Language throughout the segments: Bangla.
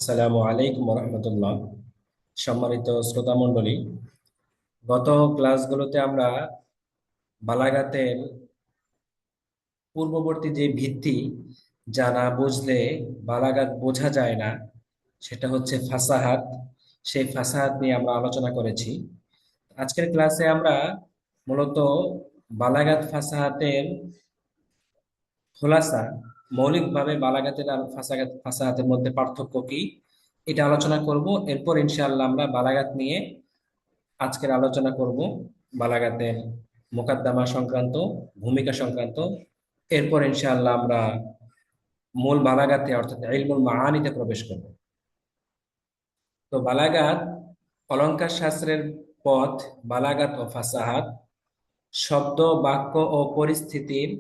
আসসালামু আলাইকুম রহমতুল্লাহ। সম্মানিত শ্রোতা মণ্ডলী, গত ক্লাসগুলোতে আমরা বালাগাতের পূর্ববর্তী যে ভিত্তি, যা না বুঝলে বালাগাত বোঝা যায় না, সেটা হচ্ছে ফাসাহাত। সেই ফাসাহাত নিয়ে আমরা আলোচনা করেছি। আজকের ক্লাসে আমরা মূলত বালাগাত ফাসাহাতের খোলাসা, মৌলিকভাবে বালাগাতের আর ফাসাহাতের মধ্যে পার্থক্য কি, এটা আলোচনা করব। এরপর ইনশাআল্লাহ আমরা বালাগাত নিয়ে আজকের আলোচনা করব, বালাগাতের মোকাদ্দমা সংক্রান্ত, ভূমিকা সংক্রান্ত। এরপর ইনশাআল্লাহ আমরা মূল বালাগাতে অর্থাৎ ইলমুল মাআনিতে প্রবেশ করব। তো বালাগাত অলংকার শাস্ত্রের পথ, বালাগাত ও ফাসাহাত শব্দ, বাক্য ও পরিস্থিতির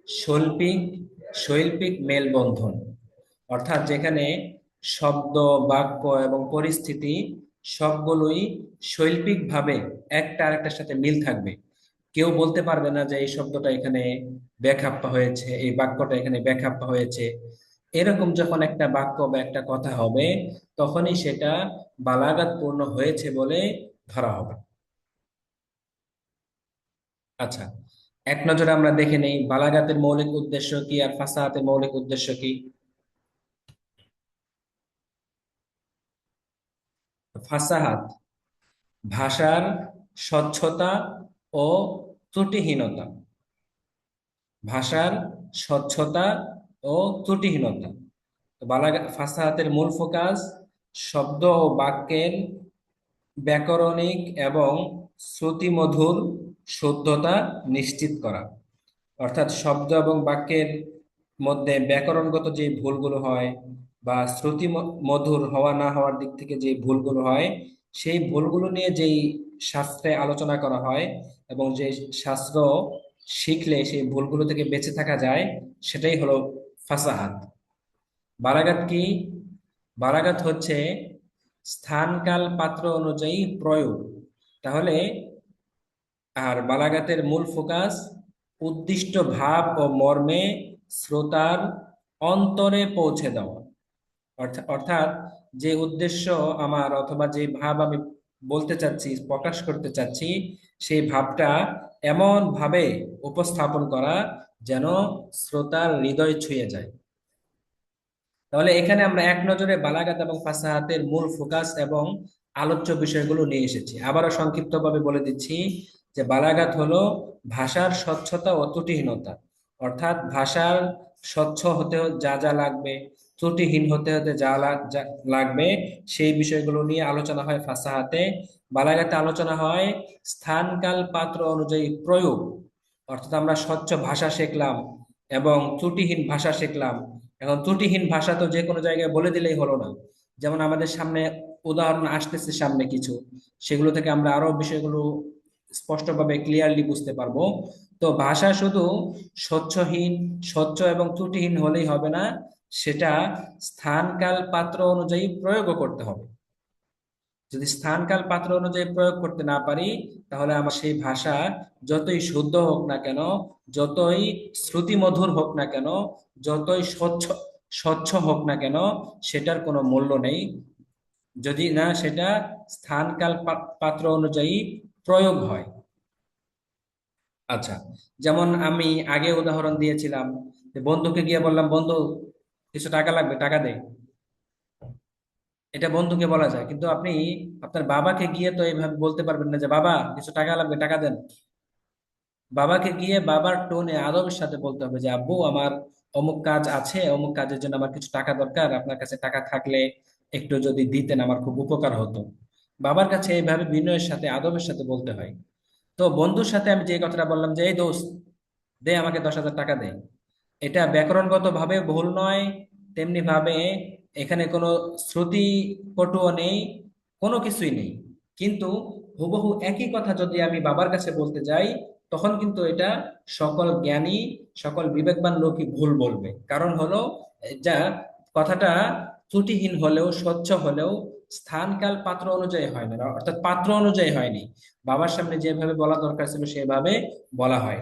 শৈল্পিক শৈল্পিক মেলবন্ধন। অর্থাৎ যেখানে শব্দ, বাক্য এবং পরিস্থিতি সবগুলোই শৈল্পিকভাবে একটা আরেকটার সাথে মিল থাকবে। কেউ বলতে পারবে না যে এই শব্দটা এখানে ব্যাখ্যাপ্য হয়েছে, এই বাক্যটা এখানে ব্যাখ্যাপ্য হয়েছে। এরকম যখন একটা বাক্য বা একটা কথা হবে, তখনই সেটা বালাগাত পূর্ণ হয়েছে বলে ধরা হবে। আচ্ছা, এক নজরে আমরা দেখে নেই বালাগাতের মৌলিক উদ্দেশ্য কি আর ফাসাহাতের মৌলিক উদ্দেশ্য কি। ফাসাহাত ভাষার স্বচ্ছতা ও ত্রুটিহীনতা। ভাষার স্বচ্ছতা ও ত্রুটিহীনতা। তো ফাসাহাতের মূল ফোকাস শব্দ ও বাক্যের ব্যাকরণিক এবং শ্রুতিমধুর শুদ্ধতা নিশ্চিত করা। অর্থাৎ শব্দ এবং বাক্যের মধ্যে ব্যাকরণগত যে ভুলগুলো হয় বা শ্রুতি মধুর হওয়া না হওয়ার দিক থেকে যে ভুলগুলো হয়, সেই ভুলগুলো নিয়ে যেই শাস্ত্রে আলোচনা করা হয় এবং যে শাস্ত্র শিখলে সেই ভুলগুলো থেকে বেঁচে থাকা যায়, সেটাই হলো ফাসাহাত। বালাগাত কি? বালাগাত হচ্ছে স্থান কাল পাত্র অনুযায়ী প্রয়োগ। তাহলে আর বালাগাতের মূল ফোকাস উদ্দিষ্ট ভাব ও মর্মে শ্রোতার অন্তরে পৌঁছে দেওয়া। অর্থাৎ যে উদ্দেশ্য আমার অথবা যে ভাব আমি বলতে চাচ্ছি, প্রকাশ করতে চাচ্ছি, সেই ভাবটা এমন ভাবে উপস্থাপন করা যেন শ্রোতার হৃদয় ছুঁয়ে যায়। তাহলে এখানে আমরা এক নজরে বালাগাত এবং ফাসাহাতের মূল ফোকাস এবং আলোচ্য বিষয়গুলো নিয়ে এসেছি। আবারও সংক্ষিপ্তভাবে বলে দিচ্ছি যে বালাগাত হলো ভাষার স্বচ্ছতা ও ত্রুটিহীনতা। অর্থাৎ ভাষার স্বচ্ছ হতে যা যা লাগবে, ত্রুটিহীন হতে হতে যা লাগবে, সেই বিষয়গুলো নিয়ে আলোচনা হয় ফাসাহাতে। বালাগাতে আলোচনা হয় স্থান কাল পাত্র অনুযায়ী প্রয়োগ। অর্থাৎ আমরা স্বচ্ছ ভাষা শিখলাম এবং ত্রুটিহীন ভাষা শিখলাম। এখন ত্রুটিহীন ভাষা তো যে কোনো জায়গায় বলে দিলেই হলো না। যেমন আমাদের সামনে উদাহরণ আসতেছে সামনে কিছু, সেগুলো থেকে আমরা আরো বিষয়গুলো স্পষ্টভাবে ক্লিয়ারলি বুঝতে পারবো। তো ভাষা শুধু স্বচ্ছহীন, স্বচ্ছ এবং ত্রুটিহীন হলেই হবে না, সেটা স্থান কাল পাত্র অনুযায়ী প্রয়োগও করতে হবে। যদি স্থান কাল পাত্র অনুযায়ী প্রয়োগ করতে না পারি, তাহলে আমার সেই ভাষা যতই শুদ্ধ হোক না কেন, যতই শ্রুতিমধুর হোক না কেন, যতই স্বচ্ছ স্বচ্ছ হোক না কেন, সেটার কোনো মূল্য নেই যদি না সেটা স্থান কাল পাত্র অনুযায়ী প্রয়োগ হয়। আচ্ছা, যেমন আমি আগে উদাহরণ দিয়েছিলাম যে বন্ধুকে গিয়ে বললাম, বন্ধু কিছু টাকা লাগবে, টাকা দে। এটা বন্ধুকে বলা যায়, কিন্তু আপনি আপনার বাবাকে গিয়ে তো এইভাবে বলতে পারবেন না যে বাবা কিছু টাকা লাগবে, টাকা দেন। বাবাকে গিয়ে বাবার টোনে আদবের সাথে বলতে হবে যে আব্বু আমার অমুক কাজ আছে, অমুক কাজের জন্য আমার কিছু টাকা দরকার, আপনার কাছে টাকা থাকলে একটু যদি দিতেন আমার খুব উপকার হতো। বাবার কাছে এইভাবে বিনয়ের সাথে আদবের সাথে বলতে হয়। তো বন্ধুর সাথে আমি যে কথাটা বললাম যে এই দোস্ত, দে আমাকে 10,000 টাকা দে, এটা ব্যাকরণগত ভাবে ভুল নয়, তেমনি ভাবে এখানে কোনো শ্রুতি কটুও নেই, কোনো কিছুই নেই। কিন্তু হুবহু একই কথা যদি আমি বাবার কাছে বলতে যাই, তখন কিন্তু এটা সকল জ্ঞানী, সকল বিবেকবান লোকই ভুল বলবে। কারণ হলো যা কথাটা ত্রুটিহীন হলেও, স্বচ্ছ হলেও স্থান কাল পাত্র অনুযায়ী হয় না, অর্থাৎ পাত্র অনুযায়ী হয়নি। বাবার সামনে যেভাবে বলা দরকার ছিল সেভাবে বলা হয়।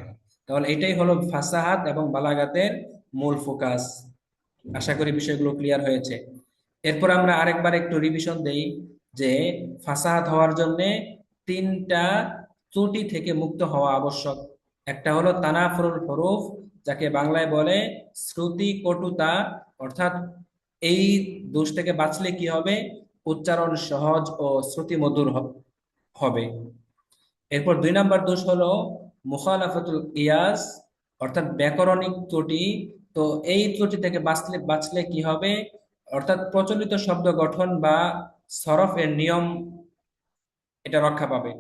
তাহলে এটাই হলো ফাসাহাত এবং বালাগাতের মূল ফোকাস। আশা করি বিষয়গুলো ক্লিয়ার হয়েছে। এরপর আমরা আরেকবার একটু রিভিশন দেই যে ফাসাহাত হওয়ার জন্য তিনটা ত্রুটি থেকে মুক্ত হওয়া আবশ্যক। একটা হলো তানাফুরুল হরুফ, যাকে বাংলায় বলে শ্রুতি কটুতা, অর্থাৎ এই দোষ থেকে বাঁচলে কি হবে, উচ্চারণ সহজ ও শ্রুতি মধুর হবে। এরপর 2 নম্বর দোষ হলো মুখালাফাতুল কিয়াস, অর্থাৎ ব্যাকরণিক ত্রুটি। তো এই ত্রুটি থেকে বাঁচলে বাঁচলে কি হবে, অর্থাৎ প্রচলিত শব্দ গঠন বা সরফের নিয়ম এটা রক্ষা পাবে।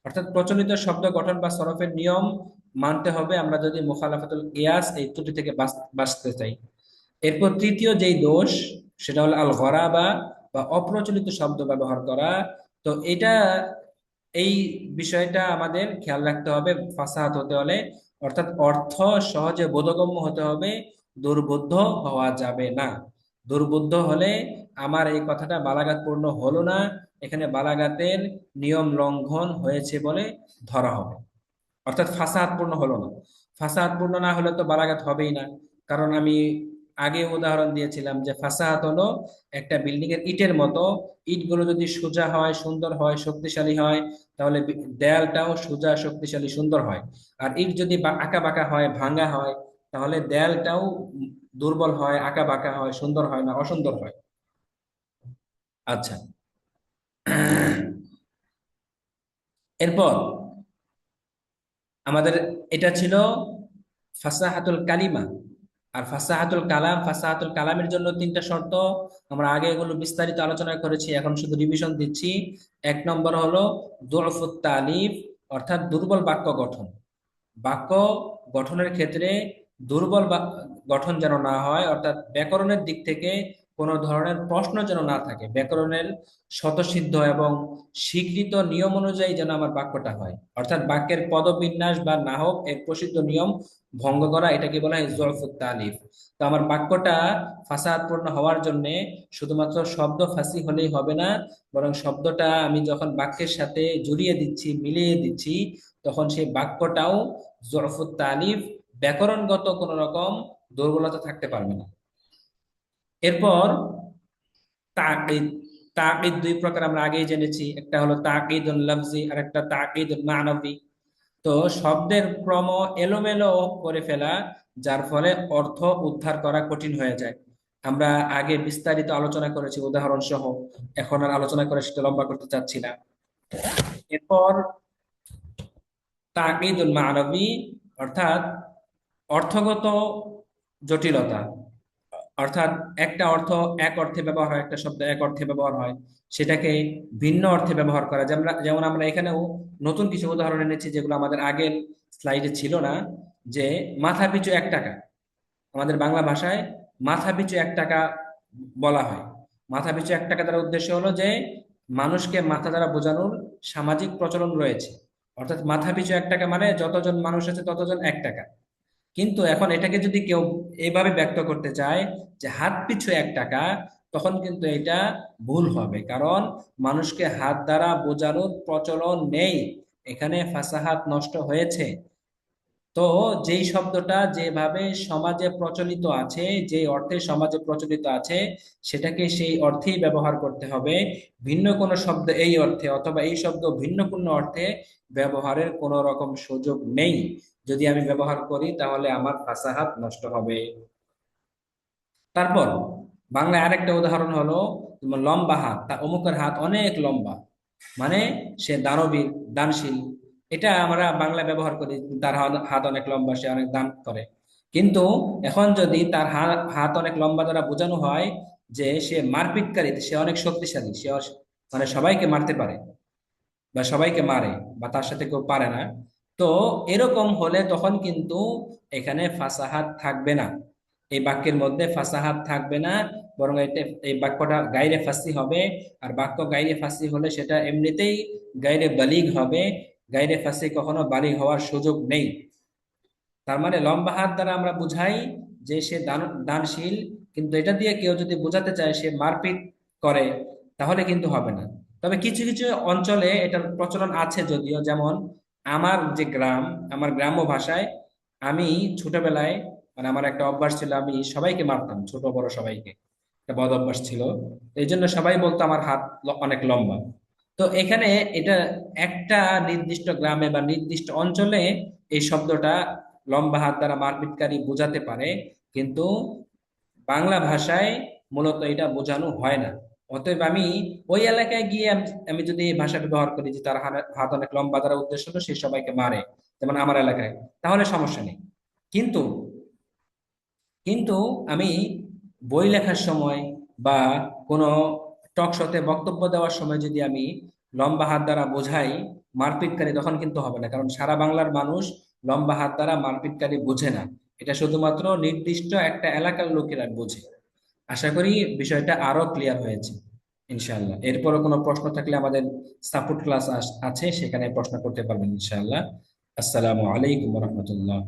অর্থাৎ প্রচলিত শব্দ গঠন বা সরফের নিয়ম মানতে হবে আমরা যদি মুখালাফাতুল কিয়াস এই ত্রুটি থেকে বাঁচতে চাই। এরপর তৃতীয় যেই দোষ, সেটা হলো আল গরাবা বা অপ্রচলিত শব্দ ব্যবহার করা। তো এটা, এই বিষয়টা আমাদের খেয়াল রাখতে হবে ফাসাহাত হতে হলে, অর্থাৎ অর্থ সহজে বোধগম্য হতে হবে, দুর্বোধ্য হওয়া যাবে না। দুর্বোধ্য হলে আমার এই কথাটা বালাগাতপূর্ণ হলো না, এখানে বালাগাতের নিয়ম লঙ্ঘন হয়েছে বলে ধরা হবে, অর্থাৎ ফাসাহাতপূর্ণ হলো না। ফাসাহাতপূর্ণ না হলে তো বালাগাত হবেই না, কারণ আমি আগে উদাহরণ দিয়েছিলাম যে ফাসাহাত হলো একটা বিল্ডিং এর ইটের মতো। ইটগুলো যদি সোজা হয়, সুন্দর হয়, শক্তিশালী হয়, তাহলে দেয়ালটাও সোজা, শক্তিশালী, সুন্দর হয়। আর ইট যদি আঁকা বাঁকা হয়, ভাঙা হয়, তাহলে দেয়ালটাও দুর্বল হয়, আঁকা বাঁকা হয়, সুন্দর হয় না, অসুন্দর হয়। আচ্ছা। এরপর আমাদের এটা ছিল ফাসাহাতুল কালিমা। আর ফাসাহাতুল কালাম, ফাসাহাতুল কালামের জন্য তিনটা শর্ত, আমরা আগে এগুলো বিস্তারিত আলোচনা করেছি, এখন শুধু রিভিশন দিচ্ছি। 1 নম্বর হলো দুরফুত তালিফ, অর্থাৎ দুর্বল বাক্য গঠন। বাক্য গঠনের ক্ষেত্রে দুর্বল গঠন যেন না হয়, অর্থাৎ ব্যাকরণের দিক থেকে কোনো ধরনের প্রশ্ন যেন না থাকে, ব্যাকরণের স্বতঃসিদ্ধ এবং স্বীকৃত নিয়ম অনুযায়ী যেন আমার বাক্যটা হয়। অর্থাৎ বাক্যের পদবিন্যাস বা নাহব এর প্রসিদ্ধ নিয়ম ভঙ্গ করা, এটাকে বলা হয় জয়ফুত তালিফ। তো আমার বাক্যটা ফাসাহাতপূর্ণ হওয়ার জন্য শুধুমাত্র শব্দ ফাসি হলেই হবে না, বরং শব্দটা আমি যখন বাক্যের সাথে জড়িয়ে দিচ্ছি, মিলিয়ে দিচ্ছি, তখন সেই বাক্যটাও জরফুত তালিফ, ব্যাকরণগত কোন রকম দুর্বলতা থাকতে পারবে না। এরপর তাকিদ। তাকিদ 2 প্রকার আমরা আগেই জেনেছি, একটা হলো তাকিদুল লফজি আর একটা তাকিদুল মানবী। তো শব্দের ক্রম এলোমেলো করে ফেলা, যার ফলে অর্থ উদ্ধার করা কঠিন হয়ে যায়। আমরা আগে বিস্তারিত আলোচনা করেছি উদাহরণ সহ, এখন আর আলোচনা করে সেটা লম্বা করতে চাচ্ছি না। এরপর তাকিদুল মানবী, অর্থাৎ অর্থগত জটিলতা। অর্থাৎ একটা অর্থ এক অর্থে ব্যবহার হয়, একটা শব্দ এক অর্থে ব্যবহার হয়, সেটাকে ভিন্ন অর্থে ব্যবহার করা। যেমন যেমন আমরা এখানেও নতুন কিছু উদাহরণ এনেছি যেগুলো আমাদের আগের স্লাইডে ছিল না। যে মাথা পিছু 1 টাকা, আমাদের বাংলা ভাষায় মাথা পিছু 1 টাকা বলা হয়। মাথা পিছু 1 টাকা দ্বারা উদ্দেশ্য হলো যে মানুষকে মাথা দ্বারা বোঝানোর সামাজিক প্রচলন রয়েছে, অর্থাৎ মাথা পিছু 1 টাকা মানে যতজন মানুষ আছে ততজন 1 টাকা। কিন্তু এখন এটাকে যদি কেউ এইভাবে ব্যক্ত করতে চায় যে হাত পিছু 1 টাকা, তখন কিন্তু এটা ভুল হবে, কারণ মানুষকে হাত দ্বারা বোঝানোর প্রচলন নেই, এখানে ফাসাহাত নষ্ট হয়েছে। তো যেই শব্দটা যেভাবে সমাজে প্রচলিত আছে, যে অর্থে সমাজে প্রচলিত আছে, সেটাকে সেই অর্থেই ব্যবহার করতে হবে। ভিন্ন কোনো শব্দ এই অর্থে অথবা এই শব্দ ভিন্ন কোনো অর্থে ব্যবহারের কোনো রকম সুযোগ নেই। যদি আমি ব্যবহার করি তাহলে আমার ফাসাহাত নষ্ট হবে। তারপর বাংলায় আরেকটা উদাহরণ হলো, তোমার লম্বা হাত, তা অমুকের হাত অনেক লম্বা, মানে সে দানবীর, দানশীল। এটা আমরা বাংলা ব্যবহার করি, তার হাত হাত অনেক লম্বা, সে অনেক দান করে। কিন্তু এখন যদি তার হাত হাত অনেক লম্বা দ্বারা বোঝানো হয় যে সে মারপিটকারী, সে অনেক শক্তিশালী, সে মানে সবাইকে মারতে পারে বা সবাইকে মারে, বা তার সাথে কেউ পারে না, তো এরকম হলে তখন কিন্তু এখানে ফাসাহাত থাকবে না, এই বাক্যের মধ্যে ফাসাহাত থাকবে না, বরং এটা, এই বাক্যটা গাইরে ফাসি হবে। আর বাক্য গাইরে ফাসি হলে সেটা এমনিতেই গাইরে বালিগ হবে, গাইরে ফাসি কখনো বালিগ হওয়ার সুযোগ নেই। তার মানে লম্বা হাত দ্বারা আমরা বুঝাই যে সে দানশীল, কিন্তু এটা দিয়ে কেউ যদি বোঝাতে চায় সে মারপিট করে, তাহলে কিন্তু হবে না। তবে কিছু কিছু অঞ্চলে এটার প্রচলন আছে যদিও, যেমন আমার যে গ্রাম, আমার গ্রাম্য ভাষায় আমি ছোটবেলায়, মানে আমার একটা অভ্যাস ছিল, আমি সবাইকে মারতাম, ছোট বড় সবাইকে। একটা বদ অভ্যাস ছিল। এই জন্য সবাই বলতো আমার হাত অনেক লম্বা। তো এখানে এটা একটা নির্দিষ্ট গ্রামে বা নির্দিষ্ট অঞ্চলে এই শব্দটা লম্বা হাত দ্বারা মারপিটকারী বোঝাতে পারে, কিন্তু বাংলা ভাষায় মূলত এটা বোঝানো হয় না। অতএব আমি ওই এলাকায় গিয়ে আমি যদি এই ভাষা ব্যবহার করি যে তার হাত অনেক লম্বা, দ্বারা উদ্দেশ্য হলো সে সবাইকে মারে, যেমন আমার এলাকায়, তাহলে সমস্যা নেই। কিন্তু কিন্তু আমি বই লেখার সময় বা কোনো টক শোতে বক্তব্য দেওয়ার সময় যদি আমি লম্বা হাত দ্বারা বোঝাই মারপিটকারী, তখন কিন্তু হবে না, কারণ সারা বাংলার মানুষ লম্বা হাত দ্বারা মারপিটকারী বোঝে না। এটা শুধুমাত্র নির্দিষ্ট একটা এলাকার লোকেরা বোঝে। আশা করি বিষয়টা আরো ক্লিয়ার হয়েছে। ইনশাআল্লাহ এরপরও কোনো প্রশ্ন থাকলে আমাদের সাপোর্ট ক্লাস আছে, সেখানে প্রশ্ন করতে পারবেন ইনশাআল্লাহ। আসসালামু আলাইকুম রহমতুল্লাহ।